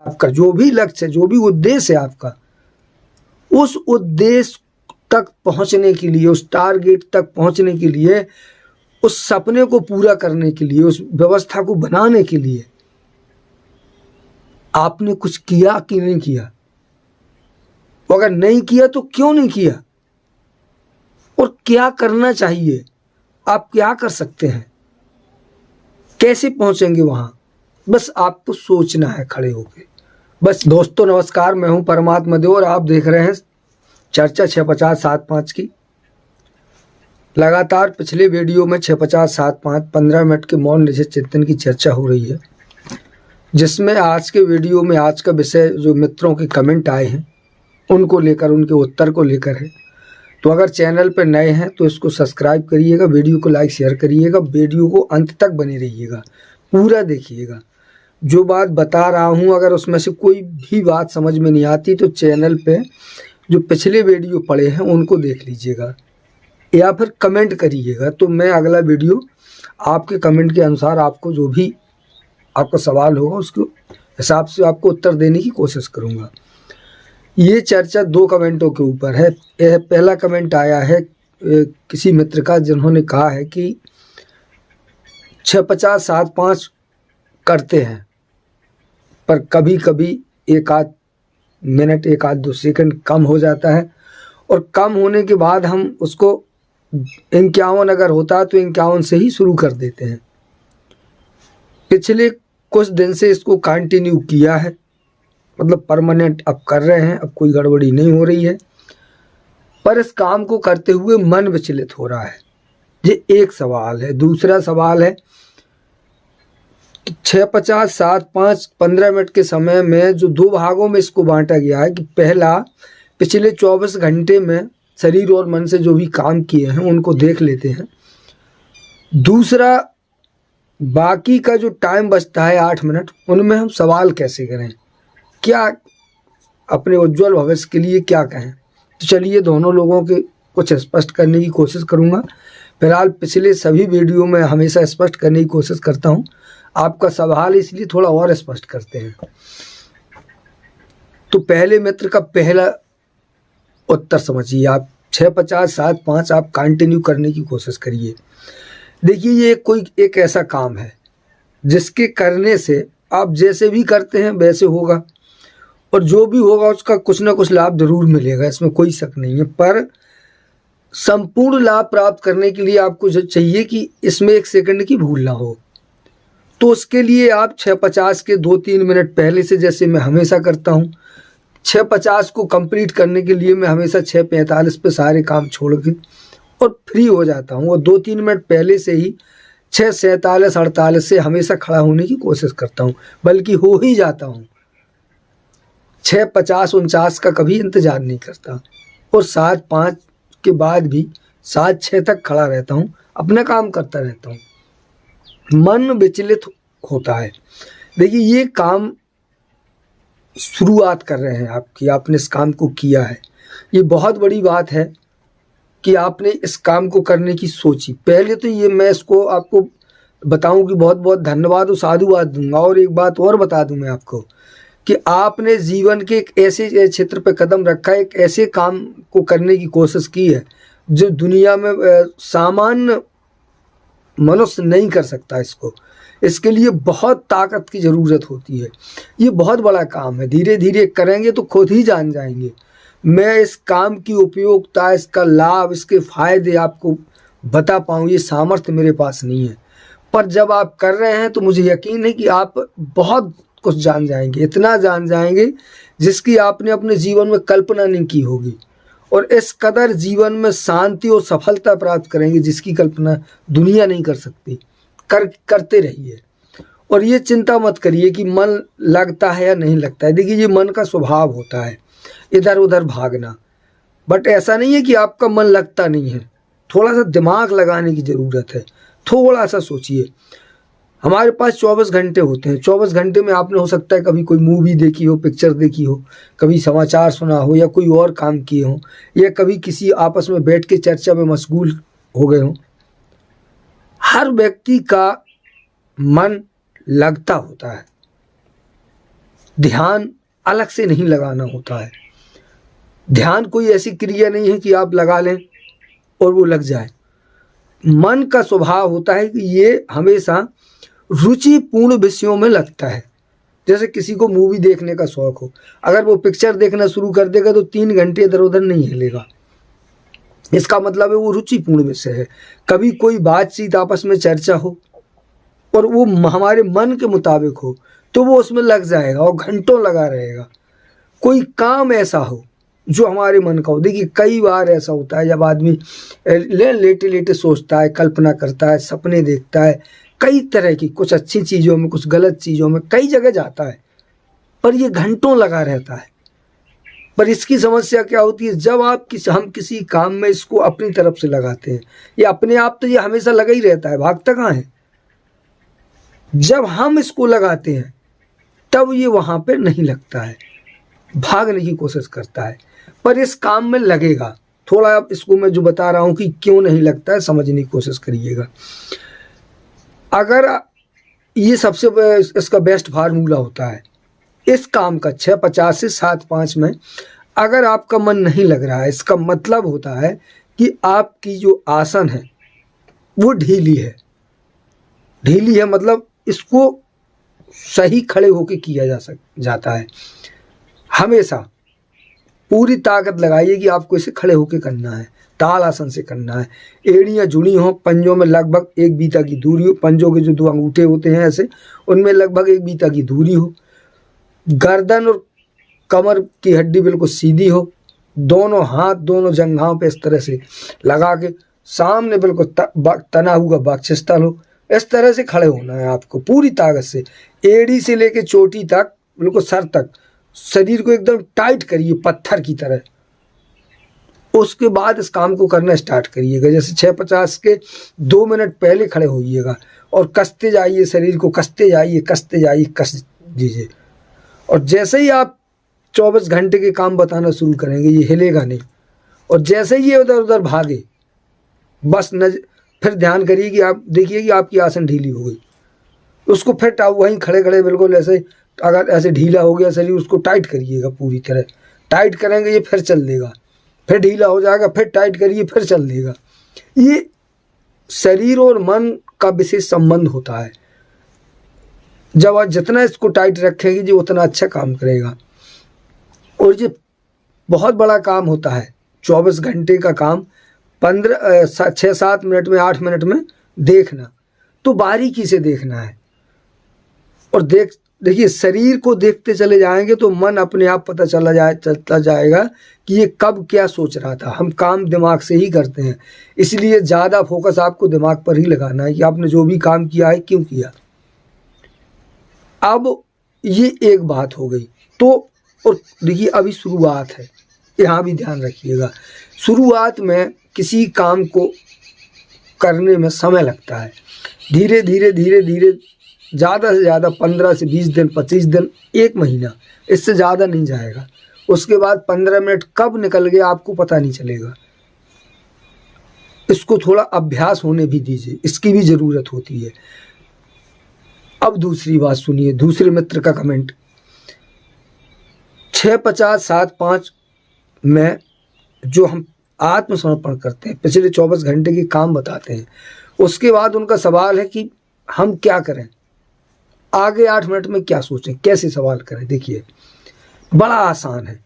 आपका जो भी लक्ष्य है, जो भी उद्देश्य है आपका, उस उद्देश्य तक पहुंचने के लिए, उस टारगेट तक पहुंचने के लिए, उस सपने को पूरा करने के लिए, उस व्यवस्था को बनाने के लिए आपने कुछ किया कि नहीं किया? अगर नहीं किया तो क्यों नहीं किया, और क्या करना चाहिए, आप क्या कर सकते हैं, कैसे पहुंचेंगे वहां? बस आपको सोचना है खड़े होके। बस दोस्तों नमस्कार, मैं हूं परमात्मा देव और आप देख रहे हैं चर्चा 650-75 की। लगातार पिछले वीडियो में 650-75 15 मिनट के मौन निश्चित चिंतन की चर्चा हो रही है, जिसमें आज के वीडियो में आज का विषय जो मित्रों के कमेंट आए हैं उनको लेकर, उनके उत्तर को लेकर है। तो अगर चैनल पर नए हैं तो इसको सब्सक्राइब करिएगा, वीडियो को लाइक शेयर करिएगा, वीडियो को अंत तक बने रहिएगा, पूरा देखिएगा। जो बात बता रहा हूँ अगर उसमें से कोई भी बात समझ में नहीं आती तो चैनल पे जो पिछले वीडियो पड़े हैं उनको देख लीजिएगा या फिर कमेंट करिएगा, तो मैं अगला वीडियो आपके कमेंट के अनुसार आपको जो भी आपका सवाल होगा उसके हिसाब से आपको उत्तर देने की कोशिश करूँगा। ये चर्चा 2 कमेंटों के ऊपर है। यह पहला कमेंट आया है किसी मित्र का, जिन्होंने कहा है कि 650-75 करते हैं पर कभी कभी एक आध मिनट, एक आध 2 सेकंड कम हो जाता है, और कम होने के बाद हम उसको 51 अगर होता है तो 51 से ही शुरू कर देते हैं। पिछले कुछ दिन से इसको कंटिन्यू किया है, मतलब परमानेंट अब कर रहे हैं, अब कोई गड़बड़ी नहीं हो रही है, पर इस काम को करते हुए मन विचलित हो रहा है। ये एक सवाल है। दूसरा सवाल है 650-75 15 मिनट के समय में जो 2 भागों में इसको बांटा गया है कि पहला पिछले 24 घंटे में शरीर और मन से जो भी काम किए हैं उनको देख लेते हैं। दूसरा बाकी का जो टाइम बचता है 8 मिनट, उनमें हम सवाल कैसे करें, क्या अपने उज्जवल भविष्य के लिए क्या कहें। तो चलिए दोनों लोगों के कुछ स्पष्ट करने की कोशिश करूंगा। फिलहाल पिछले सभी वीडियो में हमेशा स्पष्ट करने की कोशिश करता हूं, आपका सवाल इसलिए थोड़ा और स्पष्ट करते हैं। तो पहले मित्र का पहला उत्तर समझिए आप, 650-75 आप कंटिन्यू करने की कोशिश करिए। देखिए ये एक ऐसा काम है जिसके करने से आप जैसे भी करते हैं वैसे होगा, और जो भी होगा उसका कुछ ना कुछ लाभ जरूर मिलेगा, इसमें कोई शक नहीं है। पर संपूर्ण लाभ प्राप्त करने के लिए आपको चाहिए कि इसमें 1 सेकंड की भूल ना हो। तो उसके लिए आप 650 के 2-3 मिनट पहले से, जैसे मैं हमेशा करता हूँ, 650 को कंप्लीट करने के लिए मैं हमेशा 6:45 पे सारे काम छोड़ के और फ्री हो जाता हूँ, और 2-3 मिनट पहले से ही 6:47-48 से हमेशा खड़ा होने की कोशिश करता हूँ, बल्कि हो ही जाता हूँ। 6:50-49 का कभी इंतज़ार नहीं करता, और 7:05 के बाद भी 7:06 तक खड़ा रहता हूँ, अपना काम करता रहता हूँ। मन विचलित होता है। देखिए ये काम शुरुआत कर रहे हैं आपकी, आपने इस काम को किया है, ये बहुत बड़ी बात है कि आपने इस काम को करने की सोची। पहले तो ये मैं इसको आपको बताऊं कि बहुत बहुत धन्यवाद और साधुवाद दूंगा, और एक बात और बता दूं मैं आपको कि आपने जीवन के एक ऐसे क्षेत्र पर कदम रखा है, एक ऐसे काम को करने की कोशिश की है जो दुनिया में सामान्य मनुष्य नहीं कर सकता। इसके लिए बहुत ताकत की ज़रूरत होती है। ये बहुत बड़ा काम है, धीरे धीरे करेंगे तो खुद ही जान जाएंगे। मैं इस काम की उपयोगिता, इसका लाभ, इसके फायदे आपको बता पाऊँ ये सामर्थ्य मेरे पास नहीं है, पर जब आप कर रहे हैं तो मुझे यकीन है कि आप बहुत कुछ जान जाएंगे, इतना जान जाएंगे जिसकी आपने अपने जीवन में कल्पना नहीं की होगी, और इस कदर जीवन में शांति और सफलता प्राप्त करेंगे जिसकी कल्पना दुनिया नहीं कर सकती। करते रहिए, और ये चिंता मत करिए कि मन लगता है या नहीं लगता है। देखिए ये मन का स्वभाव होता है इधर उधर भागना, बट ऐसा नहीं है कि आपका मन लगता नहीं है। थोड़ा सा दिमाग लगाने की ज़रूरत है, थोड़ा सा सोचिए। हमारे पास 24 घंटे होते हैं, 24 घंटे में आपने हो सकता है कभी कोई मूवी देखी हो, पिक्चर देखी हो, कभी समाचार सुना हो, या कोई और काम किए हों, या कभी किसी आपस में बैठ के चर्चा में मशगूल हो गए हों। हर व्यक्ति का मन लगता होता है, ध्यान अलग से नहीं लगाना होता है। ध्यान कोई ऐसी क्रिया नहीं है कि आप लगा लें और वो लग जाए। मन का स्वभाव होता है कि ये हमेशा रुचिपूर्ण विषयों में लगता है। जैसे किसी को मूवी देखने का शौक हो, अगर वो पिक्चर देखना शुरू कर देगा तो 3 घंटे इधर उधर नहीं हिलेगा। इसका मतलब है वो रुचिपूर्ण विषय है। कभी कोई बातचीत आपस में चर्चा हो और वो हमारे मन के मुताबिक हो तो वो उसमें लग जाएगा और घंटों लगा रहेगा। कोई काम ऐसा हो जो हमारे मन का हो। देखिए कई बार ऐसा होता है जब आदमी लेटे लेटे सोचता है, कल्पना करता है, सपने देखता है, कई तरह की, कुछ अच्छी चीज़ों में, कुछ गलत चीज़ों में, कई जगह जाता है, पर ये घंटों लगा रहता है। पर इसकी समस्या क्या होती है, जब हम किसी काम में इसको अपनी तरफ से लगाते हैं, ये अपने आप तो ये हमेशा लगा ही रहता है, भागता कहाँ है। जब हम इसको लगाते हैं तब ये वहाँ पे नहीं लगता है, भागने की कोशिश करता है, पर इस काम में लगेगा। थोड़ा आप इसको मैं जो बता रहा हूँ कि क्यों नहीं लगता है समझने की कोशिश करिएगा। अगर ये सबसे इसका बेस्ट फार्मूला होता है इस काम का 6:50 से 7:05 में अगर आपका मन नहीं लग रहा है, इसका मतलब होता है कि आपकी जो आसन है वो ढीली है। ढीली है मतलब इसको सही खड़े होके किया जाता है। हमेशा पूरी ताकत लगाइए कि आपको इसे खड़े होके करना है, ताल आसन से करना है। एड़ियाँ जुड़ी हों, पंजों में लगभग 1 बीता की दूरी हो, पंजों के जो 2 अंगूठे होते हैं ऐसे, उनमें लगभग 1 बीता की दूरी हो। गर्दन और कमर की हड्डी बिल्कुल सीधी हो। दोनों हाथ दोनों जंघाओं पे इस तरह से लगा के सामने बिल्कुल तना हुआ वक्षस्थल हो। इस तरह से खड़े होना है आपको पूरी ताकत से, एड़ी से लेके चोटी तक, बिल्कुल सर तक। शरीर को एकदम टाइट करिए पत्थर की तरह। उसके बाद इस काम को करना स्टार्ट करिएगा। जैसे 6:50 के 2 मिनट पहले खड़े होइएगा और कसते जाइए, शरीर को कसते जाइए, कस दीजिए। और जैसे ही आप 24 घंटे के काम बताना शुरू करेंगे ये हिलेगा नहीं। और जैसे ही ये उधर उधर भागे बस फिर ध्यान करिए कि आप देखिए कि आपकी आसन ढीली हो गई। उसको फिर वहीं खड़े खड़े बिल्कुल ऐसे, अगर ऐसे ढीला हो गया शरीर उसको टाइट करिएगा पूरी तरह। टाइट करेंगे ये फिर चल देगा, फिर ढीला हो जाएगा, फिर टाइट करिए फिर चल देगा। ये शरीर और मन का विशेष संबंध होता है। जब आप जितना इसको टाइट रखेंगे जी उतना अच्छा काम करेगा। और ये बहुत बड़ा काम होता है। 24 घंटे का काम 6-7 मिनट में, 8 मिनट में देखना, तो बारीकी से देखना है। और देखिए शरीर को देखते चले जाएंगे तो मन अपने आप पता चलता जाएगा कि ये कब क्या सोच रहा था। हम काम दिमाग से ही करते हैं, इसलिए ज़्यादा फोकस आपको दिमाग पर ही लगाना है कि आपने जो भी काम किया है क्यों किया। अब ये एक बात हो गई। तो और देखिए अभी शुरुआत है, यहाँ भी ध्यान रखिएगा। शुरुआत में किसी काम को करने में समय लगता है। धीरे धीरे धीरे धीरे ज़्यादा से ज़्यादा 15 से 20 दिन, 25 दिन, 1 महीना, इससे ज़्यादा नहीं जाएगा। उसके बाद 15 मिनट कब निकल गया आपको पता नहीं चलेगा। इसको थोड़ा अभ्यास होने भी दीजिए, इसकी भी ज़रूरत होती है। अब दूसरी बात सुनिए, दूसरे मित्र का कमेंट। 6:50 7:05 में जो हम आत्मसमर्पण करते हैं, पिछले 24 घंटे के काम बताते हैं, उसके बाद उनका सवाल है कि हम क्या करें, आगे 8 मिनट में क्या सोचें, कैसे सवाल करें। देखिए बड़ा आसान है।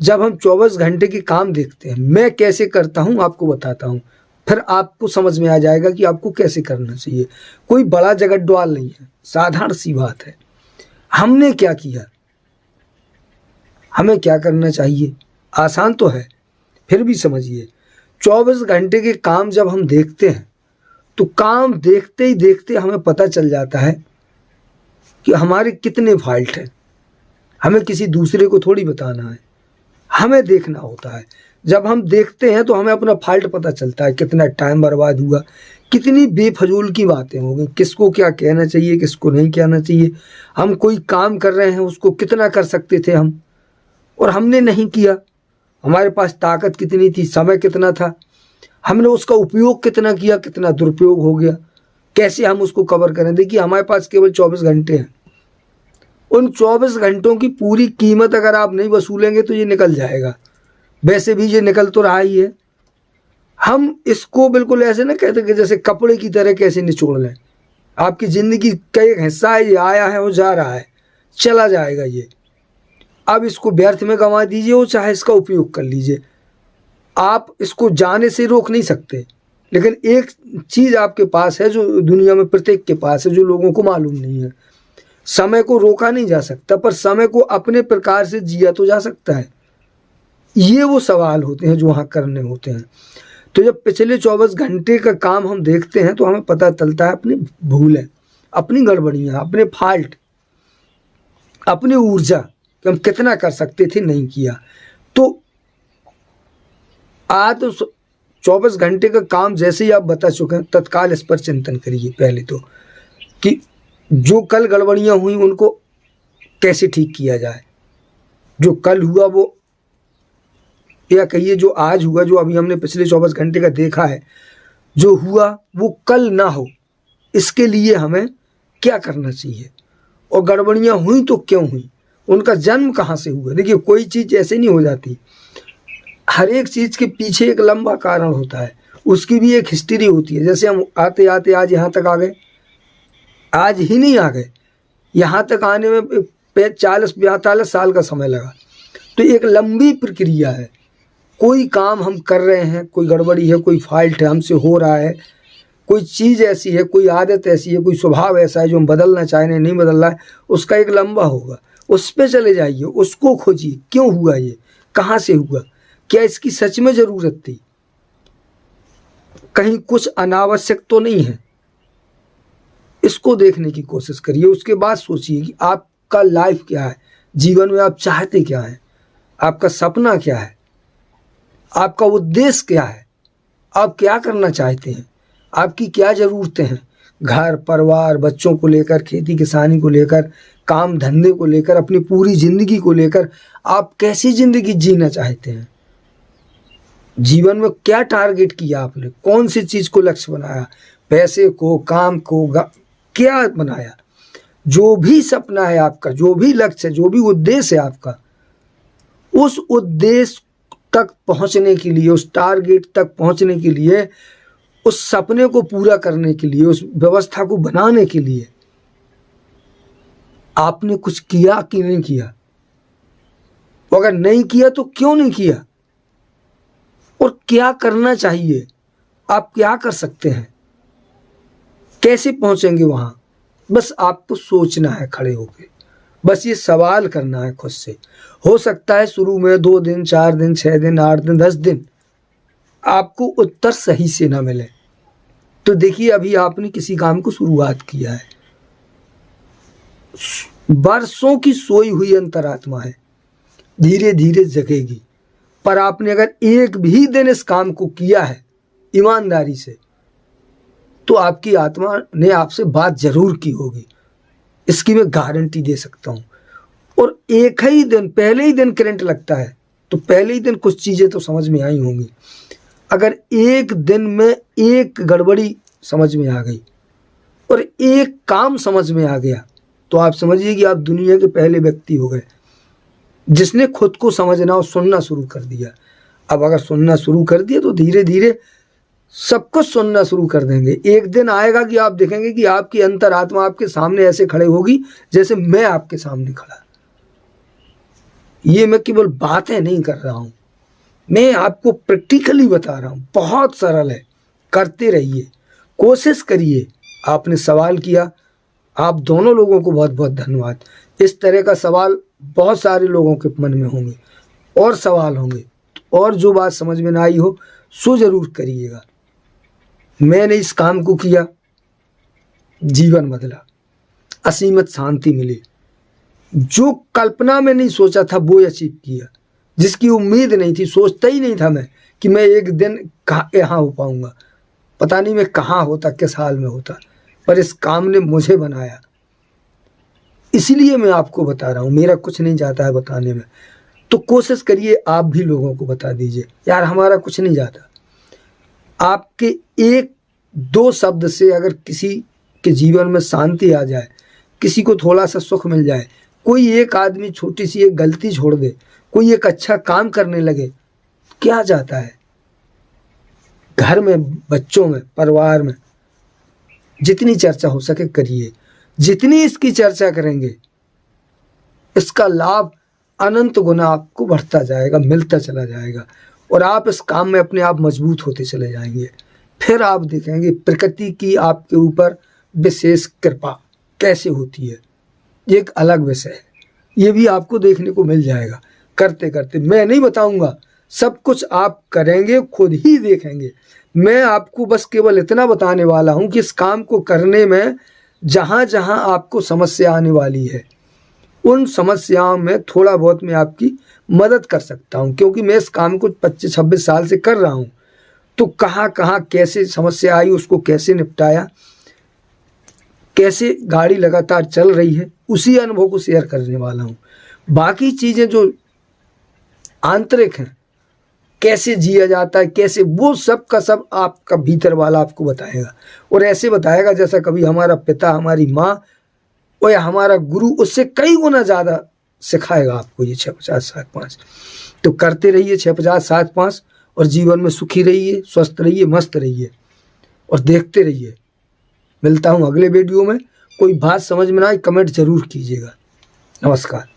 जब हम 24 घंटे के काम देखते हैं, मैं कैसे करता हूं आपको बताता हूं, फिर आपको समझ में आ जाएगा कि आपको कैसे करना चाहिए। कोई बड़ा जगत नहीं है, साधारण सी बात है। हमने क्या किया, हमें क्या करना चाहिए, आसान तो है, फिर भी समझिए। 24 घंटे के काम जब हम देखते हैं तो काम देखते ही देखते हमें पता चल जाता है कि हमारे कितने फॉल्ट हैं। हमें किसी दूसरे को थोड़ी बताना है, हमें देखना होता है। जब हम देखते हैं तो हमें अपना फॉल्ट पता चलता है, कितना टाइम बर्बाद हुआ, कितनी बेफजूल की बातें हो गई, किसको क्या कहना चाहिए, किसको नहीं कहना चाहिए। हम कोई काम कर रहे हैं, उसको कितना कर सकते थे हम, और हमने नहीं किया। हमारे पास ताकत कितनी थी, समय कितना था, हमने उसका उपयोग कितना किया, कितना दुरुपयोग हो गया, कैसे हम उसको कवर करें। देखिए हमारे पास केवल 24 घंटे हैं, उन 24 घंटों की पूरी कीमत अगर आप नहीं वसूलेंगे तो ये निकल जाएगा। वैसे भी ये निकल तो रहा ही है। हम इसको बिल्कुल ऐसे ना कहते कि जैसे कपड़े की तरह कैसे निचोड़ लें। आपकी ज़िंदगी का एक हिस्सा है, ये आया है और जा रहा है, चला जाएगा ये। अब इसको व्यर्थ में गंवा दीजिए और चाहे इसका उपयोग कर लीजिए। आप इसको जाने से रोक नहीं सकते, लेकिन एक चीज़ आपके पास है जो दुनिया में प्रत्येक के पास है, जो लोगों को मालूम नहीं है। समय को रोका नहीं जा सकता, पर समय को अपने प्रकार से जिया तो जा सकता है। ये वो सवाल होते हैं जो वहाँ करने होते हैं। तो जब पिछले 24 घंटे का काम हम देखते हैं तो हमें पता चलता है अपनी भूलें, अपनी गड़बड़ियाँ, अपने फाल्ट, अपनी ऊर्जा कि हम कितना कर सकते थे, नहीं किया। तो आज तो 24 घंटे का काम जैसे ही आप बता चुके हैं, तत्काल इस पर चिंतन करिए पहले तो, कि जो कल गड़बड़ियाँ हुई उनको कैसे ठीक किया जाए। जो कल हुआ वो, या कहिए जो आज हुआ, जो अभी हमने पिछले 24 घंटे का देखा है, जो हुआ वो कल ना हो, इसके लिए हमें क्या करना चाहिए। और गड़बड़ियाँ हुई तो क्यों हुई, उनका जन्म कहाँ से हुआ। देखिए कोई चीज़ ऐसे नहीं हो जाती, हर एक चीज़ के पीछे एक लंबा कारण होता है, उसकी भी एक हिस्ट्री होती है। जैसे हम आते आते आज यहाँ तक आ गए, आज ही नहीं आ गए, यहाँ तक आने में 40-42 साल का समय लगा। तो एक लंबी प्रक्रिया है। कोई काम हम कर रहे हैं, कोई गड़बड़ी है, कोई फॉल्ट है, हमसे हो रहा है, कोई चीज़ ऐसी है, कोई आदत ऐसी है, कोई स्वभाव ऐसा है जो हम बदलना चाह रहे हैं, नहीं बदल रहा है, उसका एक लंबा होगा। उस पर चले जाइए, उसको खोजिए, क्यों हुआ ये, कहाँ से हुआ, क्या इसकी सच में ज़रूरत थी, कहीं कुछ अनावश्यक तो नहीं है। इसको देखने की कोशिश करिए। उसके बाद सोचिए कि आपका लाइफ क्या है, जीवन में आप चाहते क्या हैं, आपका सपना क्या है, आपका उद्देश्य क्या है, आप क्या करना चाहते हैं, आपकी क्या ज़रूरतें हैं, घर परिवार, बच्चों को लेकर, खेती किसानी को लेकर, काम धंधे को लेकर, अपनी पूरी ज़िंदगी को लेकर आप कैसी ज़िंदगी जीना चाहते हैं। जीवन में क्या टारगेट किया आपने, कौन सी चीज़ को लक्ष्य बनाया, पैसे को, काम को, क्या बनाया। जो भी सपना है आपका, जो भी लक्ष्य है, जो भी उद्देश्य है आपका, उस उद्देश्य तक पहुंचने के लिए, उस टारगेट तक पहुंचने के लिए, उस सपने को पूरा करने के लिए, उस व्यवस्था को बनाने के लिए आपने कुछ किया कि नहीं किया। अगर नहीं किया तो क्यों नहीं किया, और क्या करना चाहिए, आप क्या कर सकते हैं, कैसे पहुंचेंगे वहां। बस आपको सोचना है खड़े होके, बस ये सवाल करना है खुद से। हो सकता है शुरू में 2 दिन, 4 दिन, 6 दिन, 8 दिन, 10 दिन आपको उत्तर सही से ना मिले, तो देखिए अभी आपने किसी काम को शुरुआत किया है, वर्षों की सोई हुई अंतरात्मा है, धीरे धीरे जगेगी। पर आपने अगर एक भी दिन इस काम को किया है ईमानदारी से, तो आपकी आत्मा ने आपसे बात जरूर की होगी, इसकी मैं गारंटी दे सकता हूँ। और एक ही दिन, पहले ही दिन करंट लगता है, तो पहले ही दिन कुछ चीज़ें तो समझ में आई होंगी। अगर एक दिन में एक गड़बड़ी समझ में आ गई और एक काम समझ में आ गया, तो आप समझिए कि आप दुनिया के पहले व्यक्ति हो गए जिसने खुद को समझना और सुनना शुरू कर दिया। अब अगर सुनना शुरू कर दिया तो धीरे धीरे सब कुछ सुनना शुरू कर देंगे। एक दिन आएगा कि आप देखेंगे कि आपकी अंतरात्मा आपके सामने ऐसे खड़े होगी जैसे मैं आपके सामने खड़ा। ये मैं केवल बातें नहीं कर रहा हूँ, मैं आपको प्रैक्टिकली बता रहा हूँ। बहुत सरल है, करते रहिए, कोशिश करिए। आपने सवाल किया, आप दोनों लोगों को बहुत बहुत धन्यवाद। इस तरह का सवाल बहुत सारे लोगों के मन में होंगे और सवाल होंगे, और जो बात समझ में ना आई हो सो ज़रूर करिएगा। मैंने इस काम को किया, जीवन बदला, असीमित शांति मिली, जो कल्पना में नहीं सोचा था वो अचीव किया, जिसकी उम्मीद नहीं थी, सोचता ही नहीं था मैं कि मैं एक दिन यहाँ हो पाऊँगा। पता नहीं मैं कहाँ होता, किस हाल में होता, पर इस काम ने मुझे बनाया। इसीलिए मैं आपको बता रहा हूँ, मेरा कुछ नहीं जाता है बताने में। तो कोशिश करिए आप भी लोगों को बता दीजिए, यार हमारा कुछ नहीं जाता। आपके 1-2 शब्द से अगर किसी के जीवन में शांति आ जाए, किसी को थोड़ा सा सुख मिल जाए, कोई एक आदमी छोटी सी एक गलती छोड़ दे, कोई एक अच्छा काम करने लगे, क्या जाता है। घर में, बच्चों में, परिवार में जितनी चर्चा हो सके करिए। जितनी इसकी चर्चा करेंगे इसका लाभ अनंत गुना आपको बढ़ता जाएगा, मिलता चला जाएगा, और आप इस काम में अपने आप मजबूत होते चले जाएंगे। फिर आप देखेंगे प्रकृति की आपके ऊपर विशेष कृपा कैसे होती है। ये एक अलग विषय है, ये भी आपको देखने को मिल जाएगा करते करते। मैं नहीं बताऊंगा, सब कुछ आप करेंगे, खुद ही देखेंगे। मैं आपको बस केवल इतना बताने वाला हूं कि इस काम को करने में जहां जहां आपको समस्या आने वाली है, उन समस्याओं में थोड़ा बहुत मैं आपकी मदद कर सकता हूं, क्योंकि मैं इस काम को 25-26 साल से कर रहा हूं। तो कहाँ कहाँ कैसे समस्या आई, उसको कैसे निपटाया, कैसे गाड़ी लगातार चल रही है, उसी अनुभव को शेयर करने वाला हूं। बाकी चीज़ें जो आंतरिक हैं, कैसे जिया जाता है, कैसे, वो सब का सब आपका भीतर वाला आपको बताएगा, और ऐसे बताएगा जैसा कभी हमारा पिता, हमारी माँ और या हमारा गुरु उससे कई गुना ज़्यादा सिखाएगा आपको ये 650-7-5। तो करते रहिए 650-7-5, और जीवन में सुखी रहिए, स्वस्थ रहिए, मस्त रहिए, और देखते रहिए। मिलता हूँ अगले वीडियो में। कोई बात समझ में ना आए कमेंट जरूर कीजिएगा। नमस्कार।